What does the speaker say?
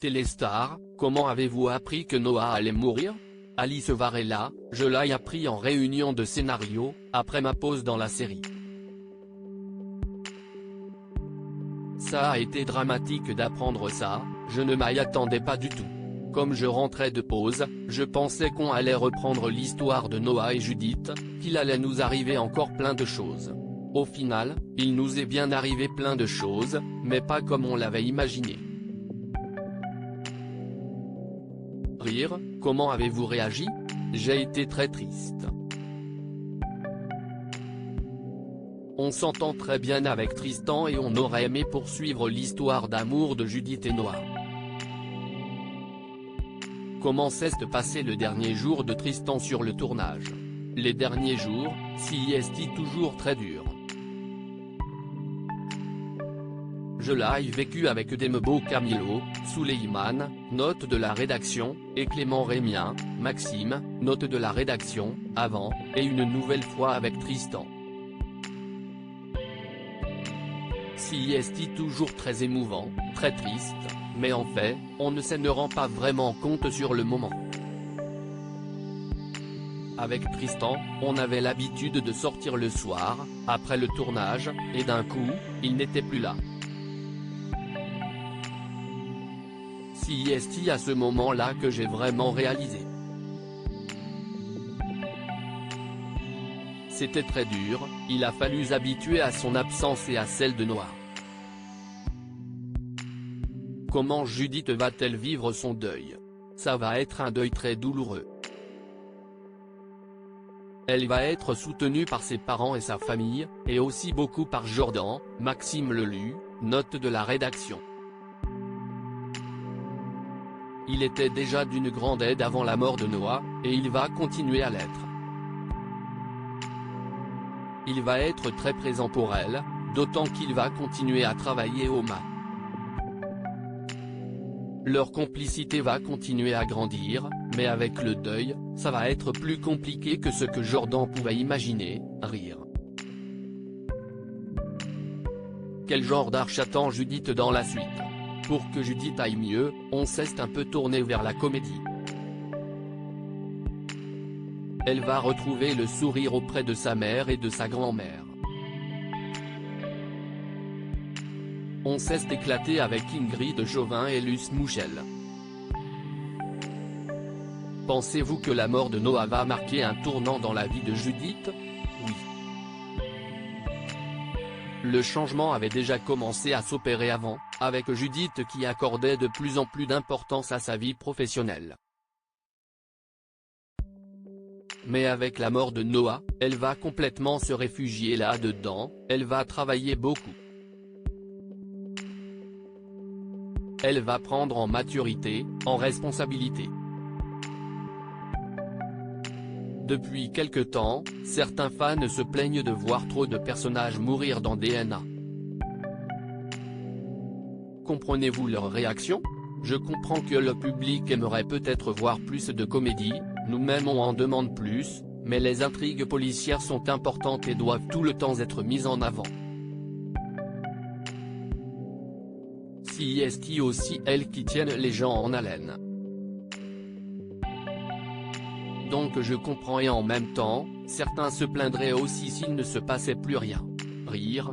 Téléstar, comment avez-vous appris que Noah allait mourir? Alice Varela, je l'ai appris en réunion de scénario, après ma pause dans la série. Ça a été dramatique d'apprendre ça, je ne m'y attendais pas du tout. Comme je rentrais de pause, je pensais qu'on allait reprendre l'histoire de Noah et Judith, qu'il allait nous arriver encore plein de choses. Au final, il nous est bien arrivé plein de choses, mais pas comme on l'avait imaginé. Rire, comment avez-vous réagi? J'ai été très triste. On s'entend très bien avec Tristan et on aurait aimé poursuivre l'histoire d'amour de Judith et Noah. Comment s'est passé le dernier jour de Tristan sur le tournage? Les derniers jours, c'est toujours très dur. Je l'ai vécu avec Dembo Camilo, Souleyman, note de la rédaction, et Clément Rémien, Maxime, note de la rédaction, avant, et une nouvelle fois avec Tristan. C'est toujours très émouvant, très triste, mais en fait, on ne rend pas vraiment compte sur le moment. Avec Tristan, on avait l'habitude de sortir le soir, après le tournage, et d'un coup, il n'était plus là. C'est à ce moment-là que j'ai vraiment réalisé. C'était très dur, il a fallu s'habituer à son absence et à celle de Noah. Comment Judith va-t-elle vivre son deuil? Ça va être un deuil très douloureux. Elle va être soutenue par ses parents et sa famille, et aussi beaucoup par Jordan, Maxime Lelu, note de la rédaction. Il était déjà d'une grande aide avant la mort de Noah, et il va continuer à l'être. Il va être très présent pour elle, d'autant qu'il va continuer à travailler au MA. Leur complicité va continuer à grandir, mais avec le deuil, ça va être plus compliqué que ce que Jordan pouvait imaginer. Rire. Quel genre d'arche attend Judith dans la suite? Pour que Judith aille mieux, on s'est un peu tourné vers la comédie. Elle va retrouver le sourire auprès de sa mère et de sa grand-mère. On s'est éclaté avec Ingrid Chauvin et Luce Mouchel. Pensez-vous que la mort de Noah va marquer un tournant dans la vie de Judith? Oui. Le changement avait déjà commencé à s'opérer avant, avec Judith qui accordait de plus en plus d'importance à sa vie professionnelle. Mais avec la mort de Noah, elle va complètement se réfugier là-dedans, elle va travailler beaucoup. Elle va prendre en maturité, en responsabilité. Depuis quelque temps, certains fans se plaignent de voir trop de personnages mourir dans DNA. Comprenez-vous leur réaction? Je comprends que le public aimerait peut-être voir plus de comédie, nous-mêmes on en demande plus, mais les intrigues policières sont importantes et doivent tout le temps être mises en avant. C'est aussi elles qui tiennent les gens en haleine. Donc je comprends et en même temps, certains se plaindraient aussi s'il ne se passait plus rien. Rire,